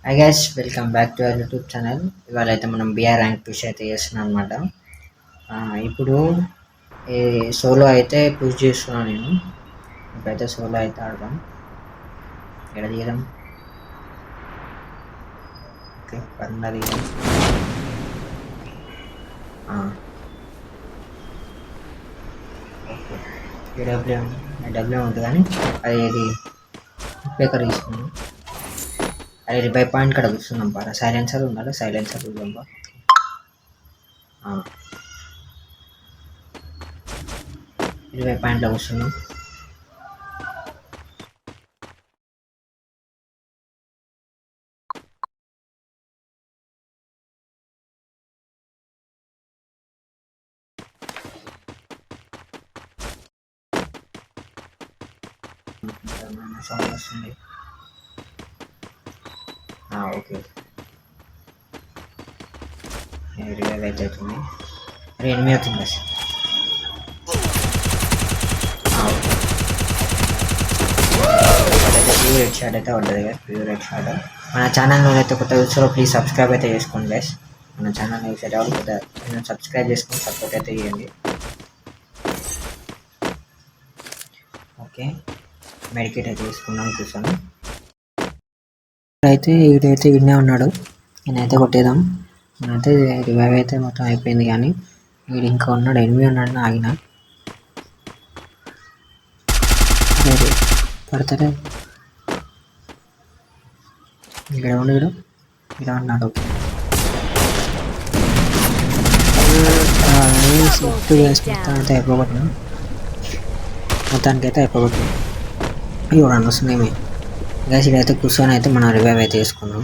Hi guys, welcome back to our YouTube channel. ఇవాళ అయితే మనం బిఆర్ ర్యాంక్ పుష్ అయితే చేస్తున్నాం అనమాట. ఇప్పుడు ఈ సోలో అయితే పుష్ చేస్తున్నాను నేను. ఇప్పుడైతే సోలో అయితే ఆడదాం. ఎక్కడ దిగదాం? ఓకే, పర్లా దిగదాం. ఓకే, ఈ డబ్ల్యూ ఉంటుంది కానీ అది ఏది పేపర్ తీసుకున్నాం. అదే రిపై పాయింట్ కడ కూర్చున్నాం పారా. సైలెన్సర్ ఉండాలి, సైలెన్సర్ చూద్దాం బా. 20 పాయింట్లో కూర్చున్నాం. సౌండ్ వస్తుంది. ఓకే, రివైవ్ అయితే అవుతుంది. అరే ఎనిమిది అవుతుంది బస్. అదైతే ప్యూర్ హెడ్ షాట్ అయితే ఉంటుంది కదా, ప్యూర్ హెడ్ షాట్. మన ఛానల్లో అయితే కొత్త చూస్తారో ప్లీజ్ సబ్స్క్రైబ్ అయితే చేసుకోండి గైస్. మన ఛానల్ చూసేట వాళ్ళు కొత్త సబ్స్క్రైబ్ చేసుకొని సపోర్ట్ అయితే చేయండి. ఓకే, మెడికేట్ అయితే తీసుకున్నాం కూర్చొని. అయితే వీడైతే విన్నే ఉన్నాడు. నేనైతే కొట్టేద్దాం. నేనైతే రివైవ్ అయితే మొత్తం అయిపోయింది కానీ వీడు ఇంకా ఉన్నాడు, ఎనిమిది ఉన్నాడు. ఆగిన పడతారే ఇక్కడ ఉన్నాడు, ఇక్కడ ఉన్నాడు. మొత్తానికి అయిపోగొట్టినా, మొత్తానికైతే అయిపోగొట్టినా. అయ్యో రన్ వస్తున్నాయి. గ్యాస్ ఇదైతే కూర్చొని అయితే మనం రివైవ్ అయితే వేసుకున్నాం.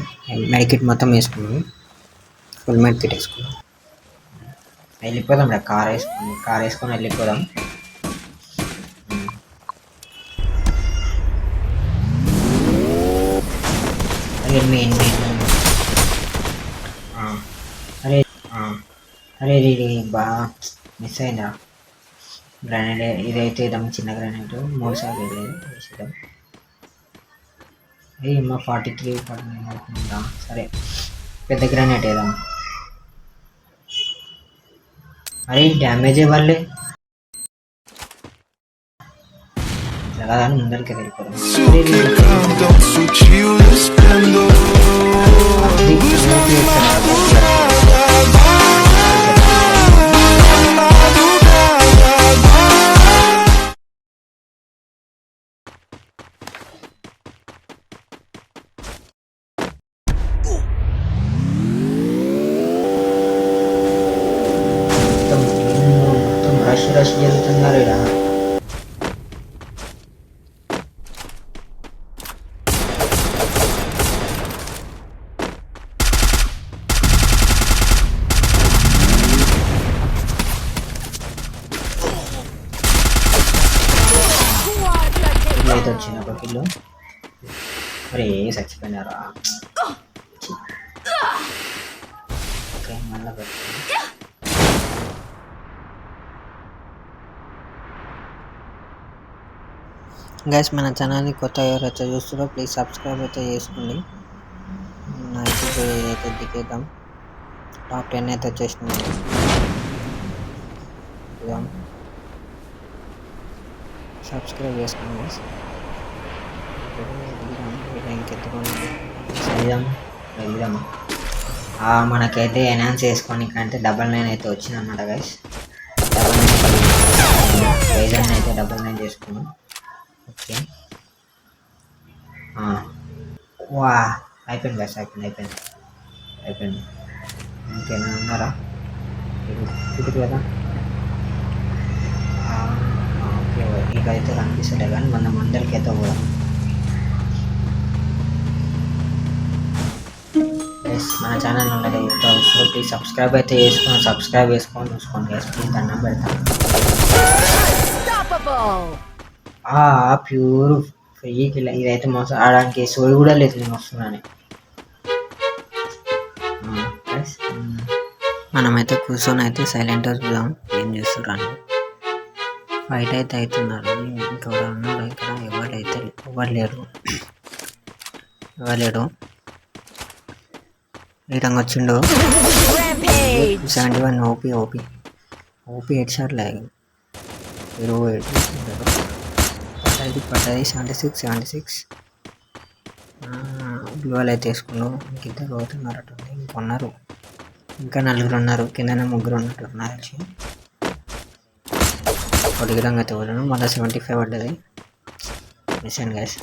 మెడికిట్ మొత్తం వేసుకున్నాం, ఫుల్ మెడికిట్ వేసుకున్నాం. వెళ్ళిపోదాం రా, కార్ వేసుకొని వెళ్ళిపోదాం. అరే అరే ఇది బాగా మిస్ అయిందా గ్రానైడ్. ఇదైతే ఇద్దాం, చిన్న గ్రానైడ్ 3 సార్లు వేసేద్దాం. మా 43 49 అవుతుందా? సరే, పెద్ద గ్రానైట్ వేద్దాం. అరే డ్యామేజ్ ఇవ్వాలి కదా, ముందరికి వెళ్ళిపోదాం. రష్ జరుగుతున్నారు ఇలా. అయితే వచ్చిన ఒక కిలో. అరే చచ్చిపోయినారా. ఓకే, మళ్ళీ గైస్, మన ఛానల్ని కొత్త ఎవరైతే చూస్తారో ప్లీజ్ సబ్స్క్రైబ్ అయితే చేసుకోండి. అయితే దిగేద్దాం. టాప్ 10 అయితే వచ్చేసినాం. సబ్స్క్రైబ్ చేసుకోండి గైస్. వెళ్దాం. మనకైతే ఎన్హాన్స్ చేసుకొని కంటే 99 అయితే వచ్చింది అన్నమాట గైస్. 99 అయితే 99 చేసుకున్నాం. ఓకే, వా అయిపోయింది గైస్, అయిపోయింది. ఇంకేనా ఉన్నారా? కుదురు కదా. ఓకే, ఇకైతే కనిపిస్తలే కానీ మన మందరికైతే కూడా మన ఛానల్ ఉండదు ప్లీజ్ సబ్స్క్రైబ్ అయితే చేసుకొని చూసుకోండి గైస్. ప్లీజ్ దండం పెడతాను. ప్యూర్ ఫ్రీకి ఇదైతే మోసం ఆడడానికి సోయి కూడా లేదు, నేను వస్తున్నాను. మనమైతే కూర్చొని అయితే సైలెంట్గా చూద్దాం ఏం చేస్తున్నారు. ఫైట్ అయితే అవుతున్నారు. ఇంకా ఉన్నాడు ఇక్కడ, ఎవరు లేరు. ఈ రంగు వచ్చిండు. 71 OP OP OP head shot లాగ్ 28 పడ్డది 76 బ్లూ వాళ్ళు అయితే వేసుకున్నావు. ఇంకిద్దరు పోతున్నారు అటు ఇంకొన్నారు, ఇంకా 4 ఉన్నారు, కింద 3 ఉన్నట్టున్నారు. ఒకటి రంగు అయితే పోతాను. మళ్ళీ 75 పడ్డది. మిస్ అండ్ గ్యాస్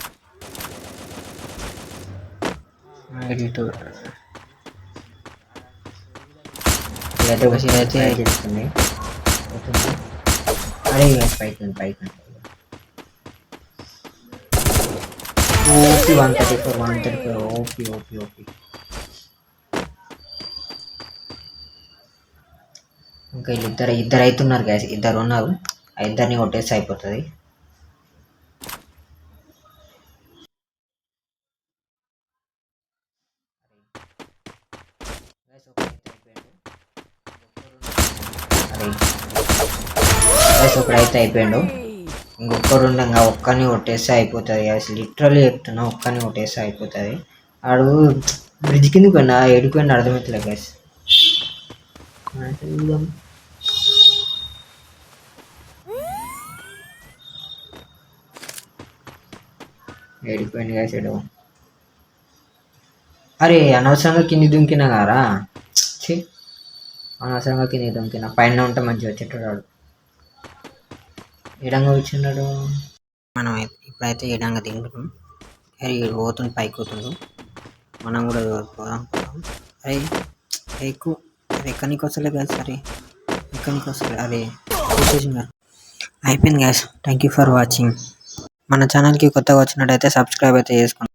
82 అయితే చేస్తుంది. అరే పైకి ఓపీ 134 ఓపీ ఇంకా ఇద్దరు అవుతున్నారు గ్యాస్. ఇద్దరు ఉన్నారు, ఆ ఇద్దరిని కొట్టేసి అయిపోతుంది. ఒకడైతే అయిపోయాడు. ఇంకొకరు ఉండగా ఒక్కని కొట్టేస్తే అయిపోతుంది. అసలు లిటరల్లీ చెప్తున్నా, ఒక్కని కొట్టేస్తే అయిపోతుంది. ఆడు బ్రిడ్జ్ కిందకి పోయినా ఏడిపోయినా అర్థమవుతలేదు గ్యాస్. ఏడిపోయింది గ్యాస్ ఏడు. అరే అనవసరంగా కింది దుంకినా కారా, అనవసరంగా కింది దుంకినా. పైన ఉంటే మంచిగా వచ్చేటాడు. ఎడంగా వచ్చిన్నాడు. మనం ఇప్పుడైతే ఎడంగా దిగుతున్నాం. అరే పోతుంది, పైకి పోతుండు. మనం కూడా పోదాం. అరే ఎక్కువ ఎక్కడికి వస్తలే గ్యాస్. అరే ఎక్కడికి వస్తలే. అరే వచ్చేసిందా. అయిపోయింది gas. Thank you for watching. మన ఛానల్కి కొత్తగా వచ్చినట్టయితే సబ్స్క్రైబ్ అయితే చేసుకోండి.